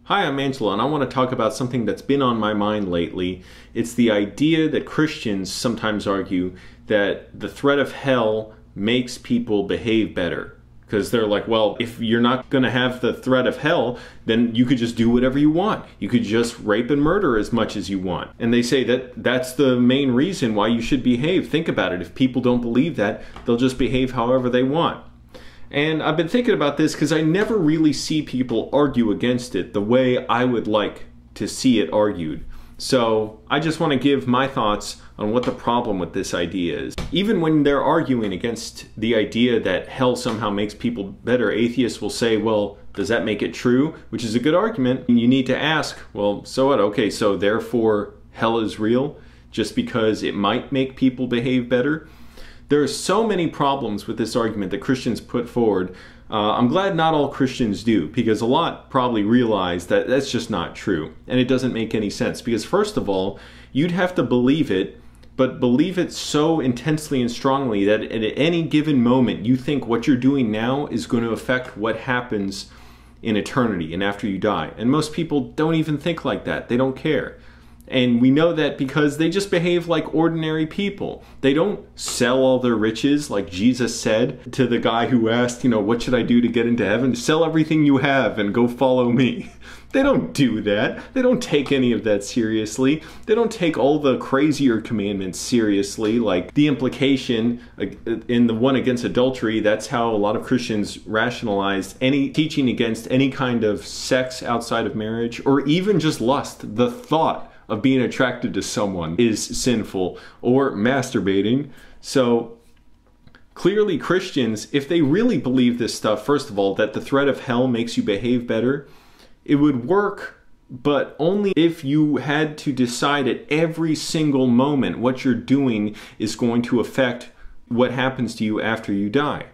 Hi, I'm Angelo, and I want to talk about something that's been on my mind lately. It's the idea that Christians sometimes argue that the threat of hell makes people behave better. Because they're like, well, if you're not going to have the threat of hell, then you could just do whatever you want. You could just rape and murder as much as you want. And they say that that's the main reason why you should behave. Think about it. If people don't believe that, they'll just behave however they want. And I've been thinking about this because I never really see people argue against it the way I would like to see it argued. So I just want to give my thoughts on what the problem with this idea is. Even when they're arguing against the idea that hell somehow makes people better, atheists will say, well, does that make it true? Which is a good argument. You need to ask, well, so what? Okay, so therefore hell is real just because it might make people behave better? There are so many problems with this argument that Christians put forward. I'm glad not all Christians do, because a lot probably realize that that's just not true, and it doesn't make any sense. Because first of all, you'd have to believe it, but believe it so intensely and strongly that at any given moment you think what you're doing now is going to affect what happens in eternity and after you die. And most people don't even think like that. They don't care. And we know that because they just behave like ordinary people. They don't sell all their riches like Jesus said to the guy who asked, what should I do to get into heaven? Sell everything you have and go follow me. They don't do that. They don't take any of that seriously. They don't take all the crazier commandments seriously, like the implication in the one against adultery. That's how a lot of Christians rationalized any teaching against any kind of sex outside of marriage, or even just lust. The thought of being attracted to someone is sinful, or masturbating. So clearly Christians, if they really believe this stuff, first of all, that the threat of hell makes you behave better, it would work, but only if you had to decide at every single moment what you're doing is going to affect what happens to you after you die.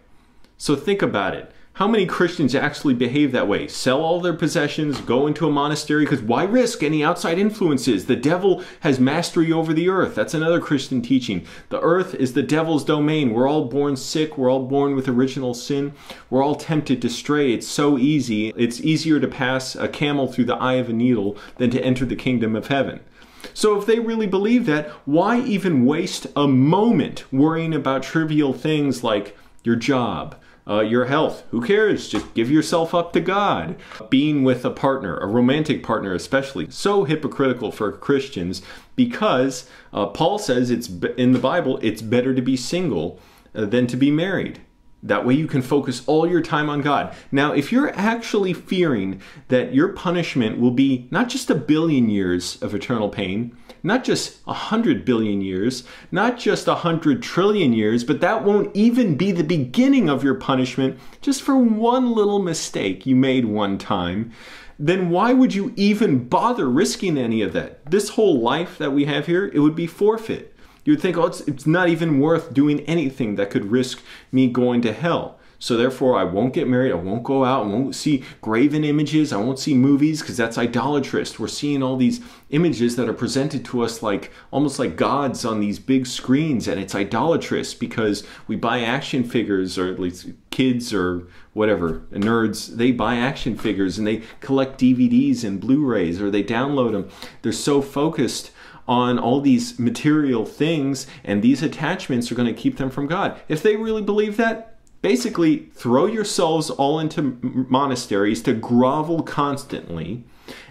So think about it. How many Christians actually behave that way? Sell all their possessions, go into a monastery, because why risk any outside influences? The devil has mastery over the earth. That's another Christian teaching. The earth is the devil's domain. We're all born sick. We're all born with original sin. We're all tempted to stray. It's so easy. It's easier to pass a camel through the eye of a needle than to enter the kingdom of heaven. So if they really believe that, why even waste a moment worrying about trivial things like your job, your health? Who cares? Just give yourself up to God. Being with a partner, a romantic partner especially, so hypocritical for Christians, because Paul says in the Bible, it's better to be single than to be married. That way you can focus all your time on God. Now, if you're actually fearing that your punishment will be not just 1 billion years of eternal pain, not just 100 billion years, not just 100 trillion years, but that won't even be the beginning of your punishment just for one little mistake you made one time, then why would you even bother risking any of that? This whole life that we have here, it would be forfeit. You would think, oh, it's not even worth doing anything that could risk me going to hell. So therefore, I won't get married, I won't go out, I won't see graven images, I won't see movies, because that's idolatrous. We're seeing all these images that are presented to us like almost like gods on these big screens, and it's idolatrous because we buy action figures, or at least kids or whatever, nerds, they buy action figures and they collect DVDs and Blu-rays, or they download them. They're so focused on all these material things, and these attachments are going to keep them from God. If they really believe that, basically throw yourselves all into monasteries to grovel constantly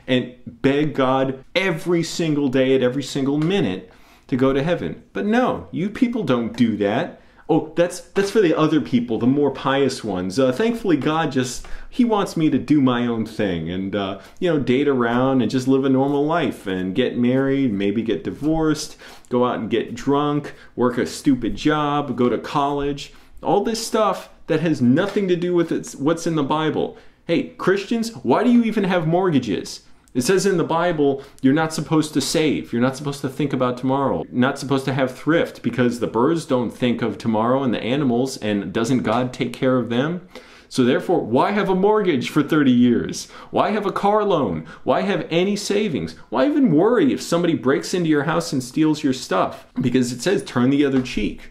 and beg God every single day at every single minute to go to heaven. But no, you people don't do that. Oh, that's for the other people, the more pious ones. Thankfully, God He wants me to do my own thing and, date around and just live a normal life and get married, maybe get divorced, go out and get drunk, work a stupid job, go to college. All this stuff that has nothing to do with what's in the Bible. Hey, Christians, why do you even have mortgages? It says in the Bible, you're not supposed to save. You're not supposed to think about tomorrow. You're not supposed to have thrift because the birds don't think of tomorrow and the animals, and doesn't God take care of them? So therefore, why have a mortgage for 30 years? Why have a car loan? Why have any savings? Why even worry if somebody breaks into your house and steals your stuff? Because it says turn the other cheek.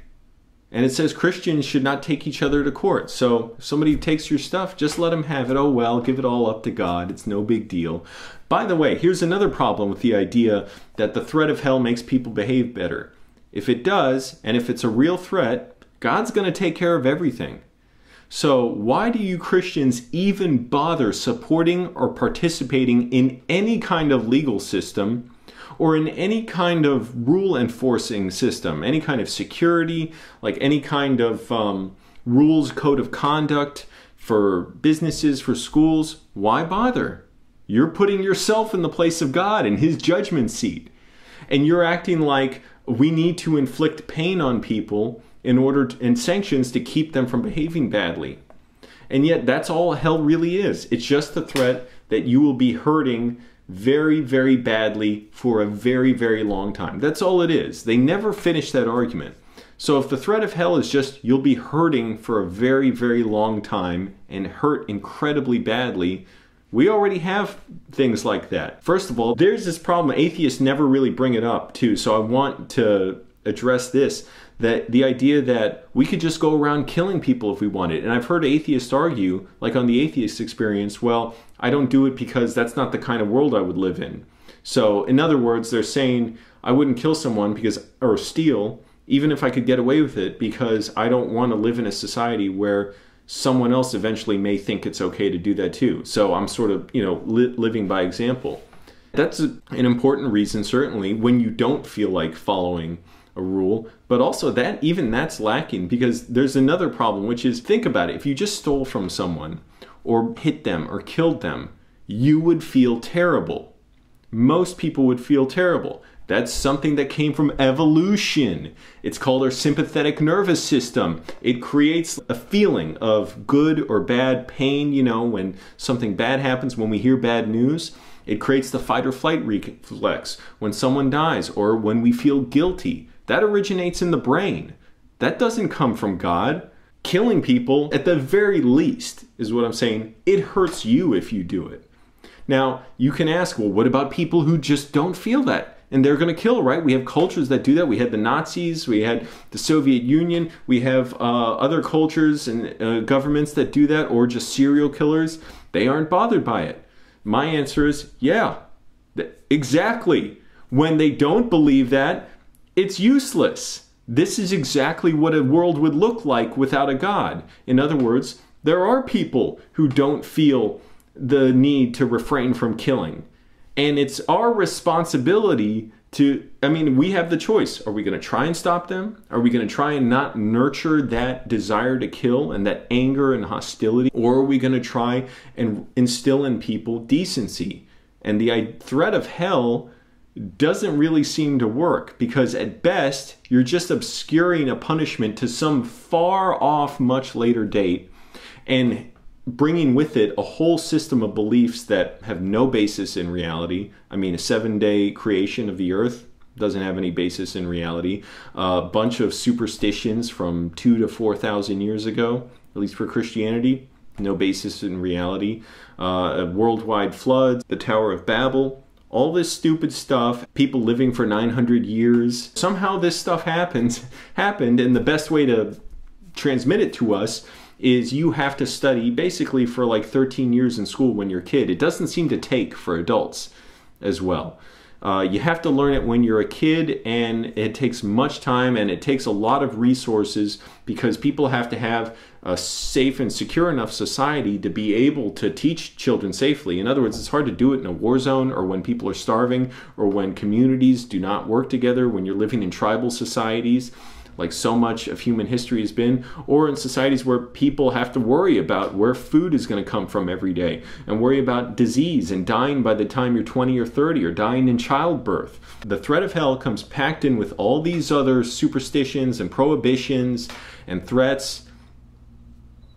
And it says Christians should not take each other to court. So if somebody takes your stuff, just let them have it. Oh, well, give it all up to God. It's no big deal. By the way, here's another problem with the idea that the threat of hell makes people behave better. If it does, and if it's a real threat, God's going to take care of everything. So why do you Christians even bother supporting or participating in any kind of legal system or in any kind of rule enforcing system, any kind of security, like any kind of rules, code of conduct for businesses, for schools? Why bother? You're putting yourself in the place of God in his judgment seat. And you're acting like we need to inflict pain on people in order to, and sanctions to keep them from behaving badly. And yet that's all hell really is. It's just the threat that you will be hurting very, very badly for a very, very long time. That's all it is. They never finish that argument. So if the threat of hell is just you'll be hurting for a very, very long time and hurt incredibly badly, we already have things like that. First of all, there's this problem. Atheists never really bring it up too. So I want to address this, that the idea that we could just go around killing people if we wanted. And I've heard atheists argue, like on the Atheist Experience, well, I don't do it because that's not the kind of world I would live in. So in other words, they're saying I wouldn't kill someone because, or steal, even if I could get away with it, because I don't want to live in a society where someone else eventually may think it's okay to do that too. So I'm sort of, living by example. That's an important reason, certainly, when you don't feel like following a rule, but also that even that's lacking, because there's another problem, which is, think about it. If you just stole from someone or hit them or killed them, you would feel terrible. Most people would feel terrible. That's something that came from evolution. It's called our sympathetic nervous system. It creates a feeling of good or bad pain, when something bad happens, when we hear bad news. It creates the fight or flight reflex when someone dies or when we feel guilty. That originates in the brain. That doesn't come from God. Killing people, at the very least, is what I'm saying. It hurts you if you do it. Now, you can ask, well, what about people who just don't feel that? And they're going to kill, right? We have cultures that do that. We had the Nazis, we had the Soviet Union, we have other cultures and governments that do that, or just serial killers. They aren't bothered by it. My answer is, yeah, exactly. When they don't believe that, it's useless. This is exactly what a world would look like without a God. In other words, there are people who don't feel the need to refrain from killing. And it's our responsibility to, we have the choice. Are we going to try and stop them? Are we going to try and not nurture that desire to kill and that anger and hostility? Or are we going to try and instill in people decency? And the threat of hell doesn't really seem to work, because at best, you're just obscuring a punishment to some far off, much later date, and bringing with it a whole system of beliefs that have no basis in reality. A 7-day creation of the earth doesn't have any basis in reality. A bunch of superstitions from 2,000 to 4,000 years ago, at least for Christianity, no basis in reality. A worldwide flood, the Tower of Babel, all this stupid stuff, people living for 900 years. Somehow this stuff happened, and the best way to transmit it to us is you have to study basically for like 13 years in school when you're a kid. It doesn't seem to take for adults as well. You have to learn it when you're a kid, and it takes much time and it takes a lot of resources, because people have to have a safe and secure enough society to be able to teach children safely. In other words, it's hard to do it in a war zone, or when people are starving, or when communities do not work together, when you're living in tribal societies, like so much of human history has been, or in societies where people have to worry about where food is going to come from every day, and worry about disease and dying by the time you're 20 or 30, or dying in childbirth. The threat of hell comes packed in with all these other superstitions and prohibitions and threats,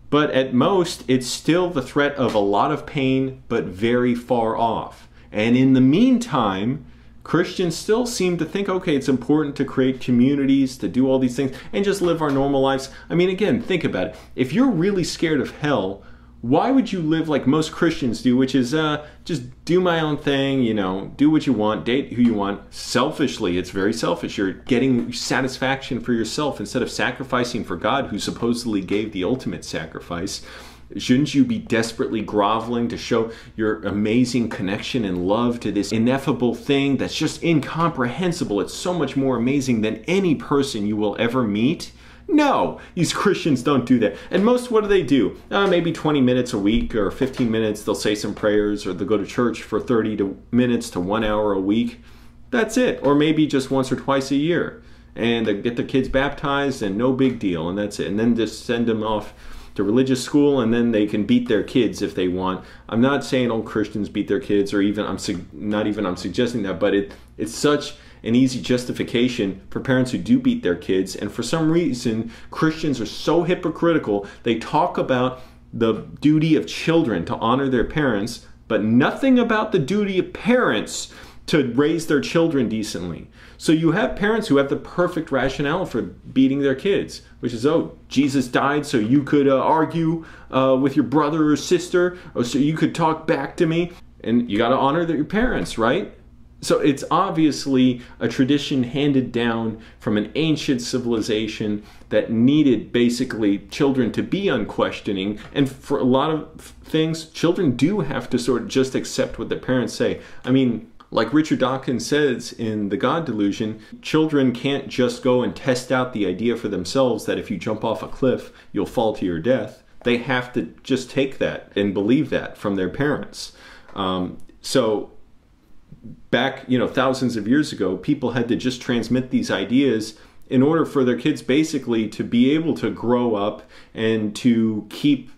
but at most it's still the threat of a lot of pain, but very far off. And in the meantime, Christians still seem to think, okay, it's important to create communities, to do all these things, and just live our normal lives. Again, think about it. If you're really scared of hell, Why would you live like most Christians do, which is just do my own thing, you know, do what you want, date who you want, selfishly. It's very selfish. You're getting satisfaction for yourself instead of sacrificing for God, who supposedly gave the ultimate sacrifice. Shouldn't you be desperately groveling to show your amazing connection and love to this ineffable thing that's just incomprehensible? It's so much more amazing than any person you will ever meet. No, these Christians don't do that. And most, what do? Maybe 20 minutes a week or 15 minutes. They'll say some prayers, or they'll go to church for 30 minutes to 1 hour a week. That's it. Or maybe just once or twice a year. And they get their kids baptized, and no big deal, and that's it. And then just send them off to religious school, and then they can beat their kids if they want. I'm not saying all Christians beat their kids, or even I'm suggesting that, but it's such an easy justification for parents who do beat their kids. And for some reason, Christians are so hypocritical. They talk about the duty of children to honor their parents, but nothing about the duty of parents to raise their children decently. So you have parents who have the perfect rationale for beating their kids, which is, oh, Jesus died so you could argue with your brother or sister, or so you could talk back to me, and you got to honor your parents, right? So it's obviously a tradition handed down from an ancient civilization that needed basically children to be unquestioning. And for a lot of things, children do have to sort of just accept what their parents say. I mean, like Richard Dawkins says in The God Delusion, children can't just go and test out the idea for themselves that if you jump off a cliff, you'll fall to your death. They have to just take that and believe that from their parents. So back, thousands of years ago, people had to just transmit these ideas in order for their kids basically to be able to grow up and to keep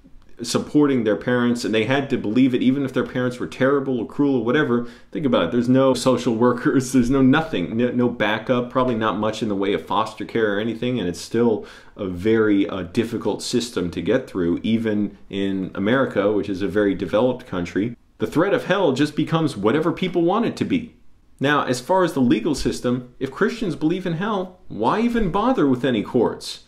supporting their parents, and they had to believe it even if their parents were terrible or cruel or whatever. Think about it. There's no social workers, there's nothing, no backup, probably not much in the way of foster care or anything, and it's still a very difficult system to get through, even in America, which is a very developed country. The threat of hell just becomes whatever people want it to be. Now, as far as the legal system, if Christians believe in hell, why even bother with any courts?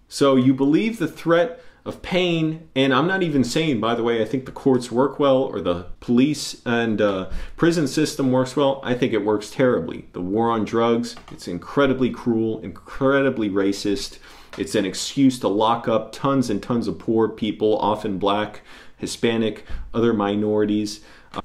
So you believe the threat of pain, and I'm not even saying, by the way, I think the courts work well, or the police and prison system works well. I think it works terribly. The war on drugs, it's incredibly cruel, incredibly racist. It's an excuse to lock up tons and tons of poor people, often black, Hispanic, other minorities,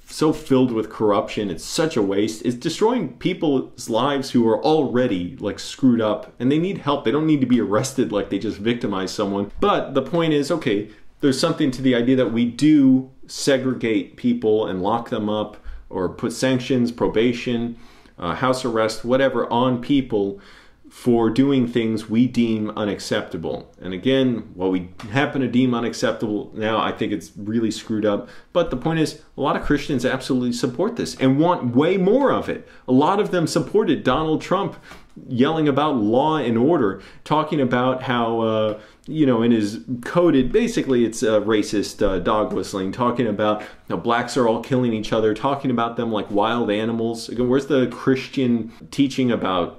so filled with corruption. It's such a waste. It's destroying people's lives who are already like screwed up, and they need help. They don't need to be arrested like they just victimized someone. But the point is, okay, there's something to the idea that we do segregate people and lock them up, or put sanctions, probation, house arrest, whatever, on people for doing things we deem unacceptable. And again, what we happen to deem unacceptable now, I think it's really screwed up. But the point is, a lot of Christians absolutely support this and want way more of it. A lot of them supported Donald Trump yelling about law and order, talking about how, in his coded, basically it's racist dog whistling, talking about how blacks are all killing each other, talking about them like wild animals. Again, where's the Christian teaching about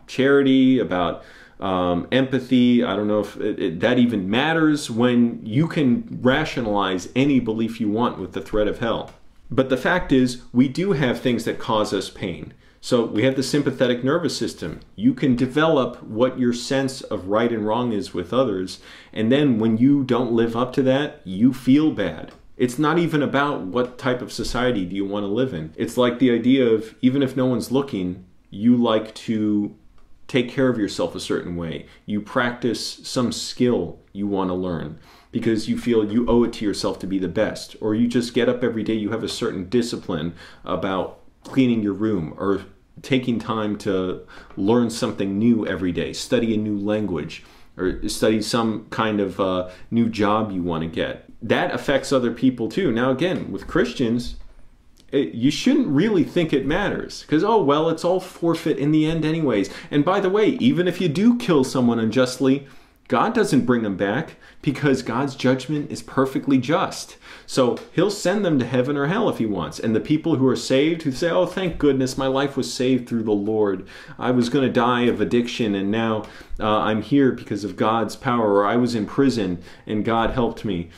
charity, about empathy? I don't know if that even matters when you can rationalize any belief you want with the threat of hell. But the fact is, we do have things that cause us pain. So we have the sympathetic nervous system. You can develop what your sense of right and wrong is with others, and then when you don't live up to that, you feel bad. It's not even about what type of society do you want to live in. It's like the idea of, even if no one's looking, you like to take care of yourself a certain way. You practice some skill you want to learn because you feel you owe it to yourself to be the best. Or you just get up every day, you have a certain discipline about cleaning your room, or taking time to learn something new every day, study a new language, or study some kind of new job you want to get. That affects other people too. Now again, with Christians, you shouldn't really think it matters, because, oh, well, it's all forfeit in the end anyways. And by the way, even if you do kill someone unjustly, God doesn't bring them back, because God's judgment is perfectly just. So he'll send them to heaven or hell if he wants. And the people who are saved, who say, oh, thank goodness, my life was saved through the Lord. I was going to die of addiction, and now I'm here because of God's power. Or I was in prison and God helped me.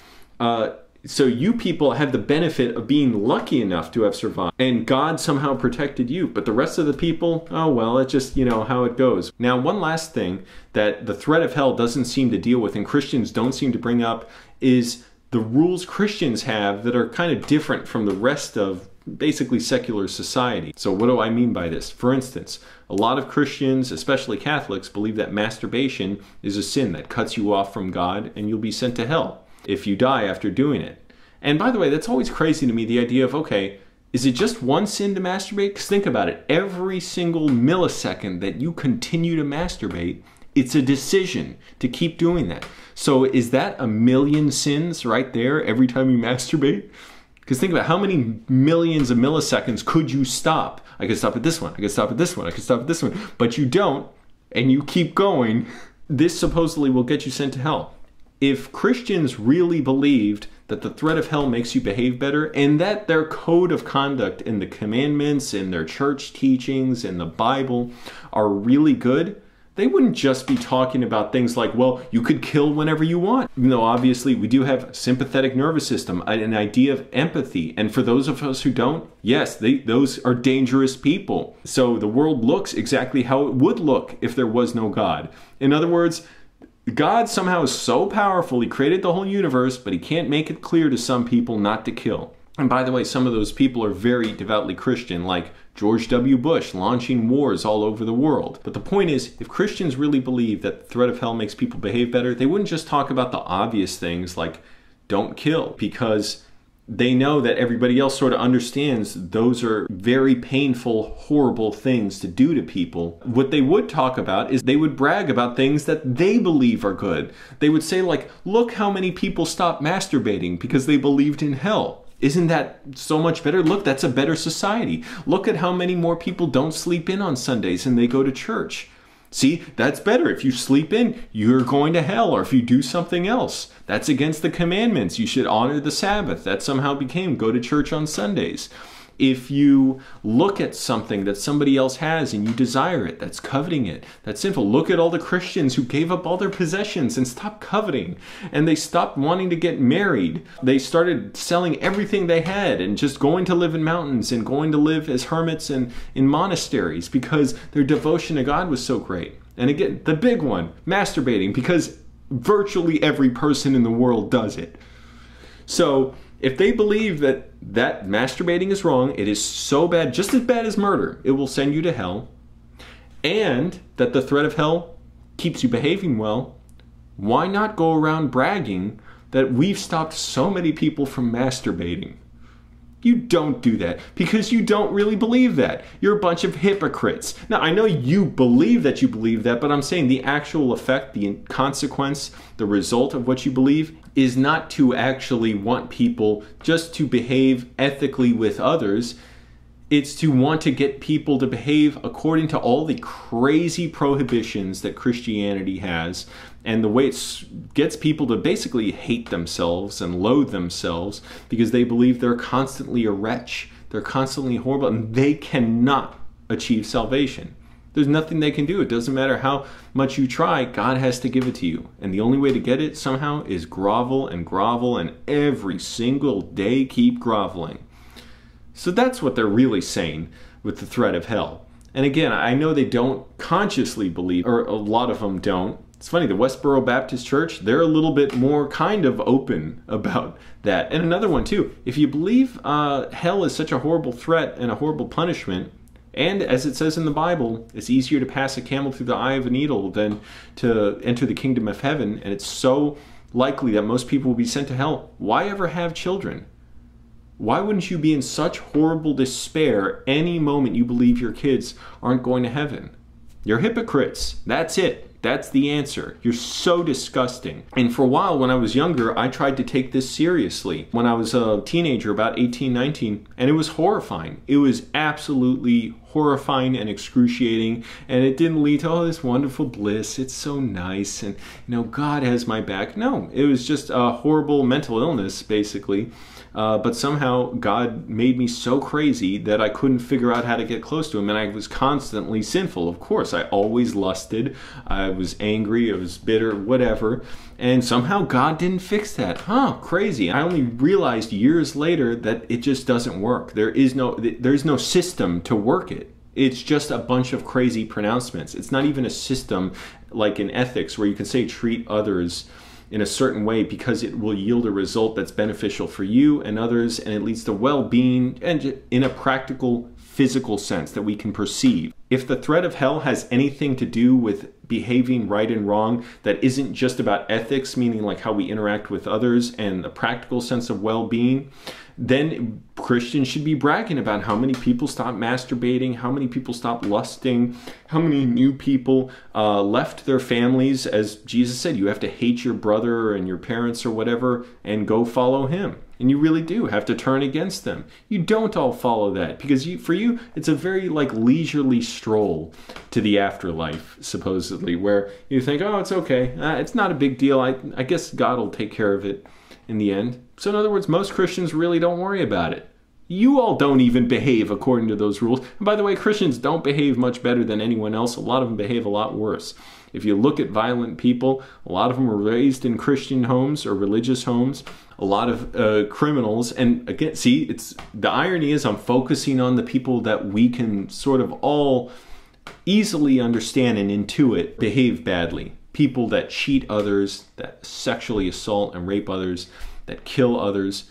So you people have the benefit of being lucky enough to have survived, and God somehow protected you. But the rest of the people, oh well, it's just, you know, how it goes. Now, one last thing that the threat of hell doesn't seem to deal with, and Christians don't seem to bring up, is the rules Christians have that are kind of different from the rest of basically secular society. So what do I mean by this? For instance, a lot of Christians, especially Catholics, believe that masturbation is a sin that cuts you off from God and you'll be sent to hell if you die after doing it. And by the way, that's always crazy to me, the idea of, okay, is it just one sin to masturbate? Because think about it, every single millisecond that you continue to masturbate, it's a decision to keep doing that. So is that 1,000,000 sins right there every time you masturbate? Because think about how many millions of milliseconds could you stop? I could stop at this one, I could stop at this one, I could stop at this one, but you don't, and you keep going. This supposedly will get you sent to hell. If Christians really believed that the threat of hell makes you behave better, and that their code of conduct in the commandments, in their church teachings, in the Bible are really good, they wouldn't just be talking about things like, well, you could kill whenever you want. Even though obviously we do have a sympathetic nervous system, an idea of empathy. And for those of us who don't, yes, those are dangerous people. So the world looks exactly how it would look if there was no God. In other words, God somehow is so powerful, he created the whole universe, but he can't make it clear to some people not to kill. And by the way, some of those people are very devoutly Christian, like George W. Bush launching wars all over the world. But the point is, if Christians really believe that the threat of hell makes people behave better, they wouldn't just talk about the obvious things like don't kill, because they know that everybody else sort of understands those are very painful, horrible things to do to people. What they would talk about is they would brag about things that they believe are good. They would say like, look how many people stopped masturbating because they believed in hell. Isn't that so much better? Look, that's a better society. Look at how many more people don't sleep in on Sundays and they go to church. See, that's better. If you sleep in, you're going to hell. Or if you do something else, that's against the commandments. You should honor the Sabbath. That somehow became go to church on Sundays. If you look at something that somebody else has and you desire it, that's coveting it. That's sinful. Look at all the Christians who gave up all their possessions and stopped coveting. And they stopped wanting to get married. They started selling everything they had and just going to live in mountains and going to live as hermits and in monasteries because their devotion to God was so great. And again, the big one, masturbating, because virtually every person in the world does it. So if they believe that masturbating is wrong, it is so bad, just as bad as murder, it will send you to hell, and that the threat of hell keeps you behaving well, why not go around bragging that we've stopped so many people from masturbating? You don't do that because you don't really believe that. You're a bunch of hypocrites. Now, I know you believe that, but I'm saying the actual effect, the consequence, the result of what you believe is not to actually want people just to behave ethically with others. It's to want to get people to behave according to all the crazy prohibitions that Christianity has, and the way it gets people to basically hate themselves and loathe themselves because they believe they're constantly a wretch, they're constantly horrible, and they cannot achieve salvation. There's nothing they can do. It doesn't matter how much you try, God has to give it to you. And the only way to get it somehow is grovel and every single day keep groveling. So that's what they're really saying with the threat of hell. And again, I know they don't consciously believe, or a lot of them don't. It's funny, the Westboro Baptist Church, they're a little bit more kind of open about that. And another one too, if you believe hell is such a horrible threat and a horrible punishment, and as it says in the Bible, it's easier to pass a camel through the eye of a needle than to enter the kingdom of heaven, and it's so likely that most people will be sent to hell, why ever have children? Why wouldn't you be in such horrible despair any moment you believe your kids aren't going to heaven? You're hypocrites. That's it. That's the answer. You're so disgusting. And for a while when I was younger, I tried to take this seriously. When I was a teenager, about 18, 19, and it was horrifying. It was absolutely horrifying and excruciating, and it didn't lead to, oh, this wonderful bliss, it's so nice, and God has my back. No, it was just a horrible mental illness, basically, but somehow God made me so crazy that I couldn't figure out how to get close to him, and I was constantly sinful. Of course, I always lusted, I was angry, I was bitter, whatever, and somehow God didn't fix that. Crazy. I only realized years later that it just doesn't work. There's no system to work it. It's just a bunch of crazy pronouncements. It's not even a system like in ethics where you can say treat others in a certain way because it will yield a result that's beneficial for you and others, and it leads to well-being and in a practical, physical sense that we can perceive. If the threat of hell has anything to do with behaving right and wrong that isn't just about ethics, meaning like how we interact with others and a practical sense of well-being, then Christians should be bragging about how many people stop masturbating, how many people stop lusting, how many new people left their families. As Jesus said, you have to hate your brother and your parents or whatever and go follow him. And you really do have to turn against them. You don't all follow that because for you, it's a very like leisurely stroll to the afterlife, supposedly, where you think, oh, it's okay. It's not a big deal. I guess God will take care of it in the end. So in other words, most Christians really don't worry about it. You all don't even behave according to those rules. And by the way, Christians don't behave much better than anyone else. A lot of them behave a lot worse. If you look at violent people, a lot of them were raised in Christian homes or religious homes. A lot of criminals, and again, see, the irony is I'm focusing on the people that we can sort of all easily understand and intuit behave badly. People that cheat others, that sexually assault and rape others, that kill others.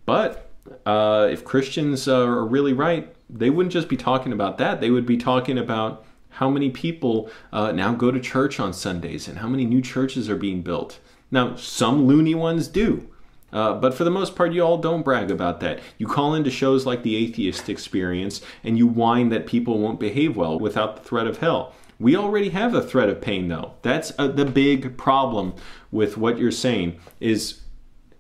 But if Christians are really right, they wouldn't just be talking about that. They would be talking about how many people now go to church on Sundays and how many new churches are being built. Now, some loony ones do. But for the most part, you all don't brag about that. You call into shows like the Atheist Experience and you whine that people won't behave well without the threat of hell. We already have a threat of pain, though. That's the big problem with what you're saying is,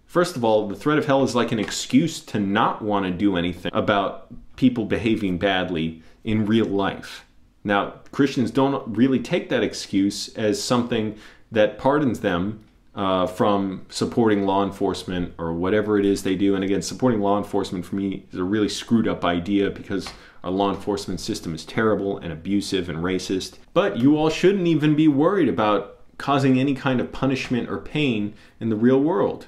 first of all, the threat of hell is like an excuse to not want to do anything about people behaving badly in real life. Now, Christians don't really take that excuse as something that pardons them from supporting law enforcement or whatever it is they do. And again, supporting law enforcement for me is a really screwed up idea because our law enforcement system is terrible and abusive and racist. But you all shouldn't even be worried about causing any kind of punishment or pain in the real world,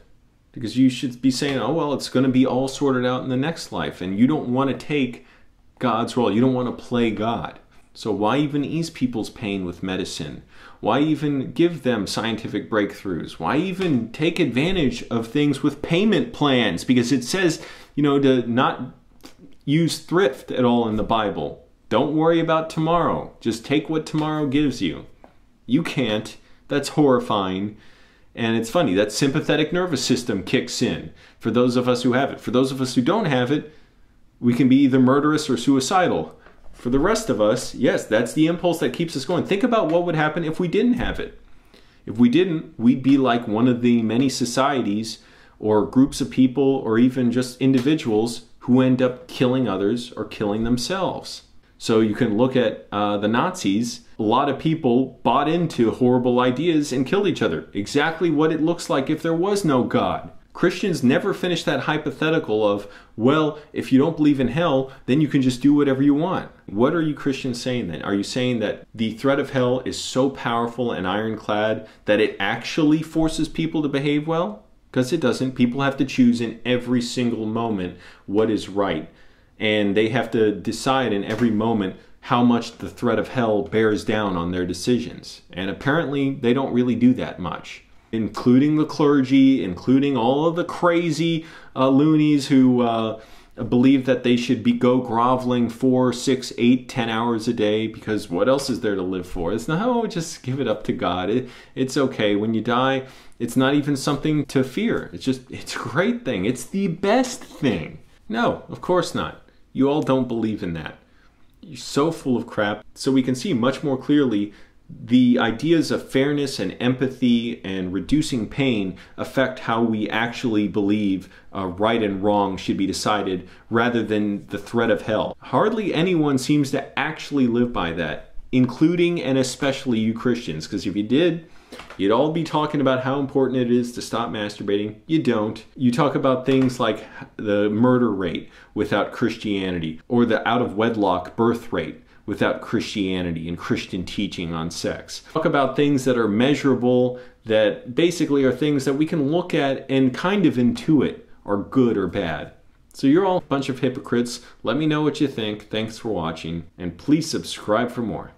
because you should be saying, oh, well, it's going to be all sorted out in the next life. And you don't want to take God's role. You don't want to play God. So why even ease people's pain with medicine? Why even give them scientific breakthroughs? Why even take advantage of things with payment plans? Because it says, to not use thrift at all in the Bible. Don't worry about tomorrow. Just take what tomorrow gives you. You can't. That's horrifying. And it's funny, that sympathetic nervous system kicks in for those of us who have it. For those of us who don't have it, we can be either murderous or suicidal. For the rest of us, yes, that's the impulse that keeps us going. Think about what would happen if we didn't have it. If we didn't, we'd be like one of the many societies or groups of people or even just individuals who end up killing others or killing themselves. So you can look at the Nazis. A lot of people bought into horrible ideas and killed each other. Exactly what it looks like if there was no God. Christians never finish that hypothetical of, well, if you don't believe in hell, then you can just do whatever you want. What are you Christians saying then? Are you saying that the threat of hell is so powerful and ironclad that it actually forces people to behave well? Because it doesn't. People have to choose in every single moment what is right. And they have to decide in every moment how much the threat of hell bears down on their decisions. And apparently they don't really do that much. Including the clergy, including all of the crazy loonies who believe that they should go groveling 4, 6, 8, 10 hours a day because what else is there to live for? It's not, oh, just give it up to God. It's okay. When you die, it's not even something to fear. It's a great thing. It's the best thing. No, of course not. You all don't believe in that. You're so full of crap. So we can see much more clearly the ideas of fairness and empathy and reducing pain affect how we actually believe right and wrong should be decided rather than the threat of hell. Hardly anyone seems to actually live by that, including and especially you Christians, because if you did, You'd all be talking about how important it is to stop masturbating. You don't. You talk about things like the murder rate without Christianity, or the out-of-wedlock birth rate without Christianity and Christian teaching on sex. Talk about things that are measurable, that basically are things that we can look at and kind of intuit are good or bad. So you're all a bunch of hypocrites. Let me know what you think. Thanks for watching, and please subscribe for more.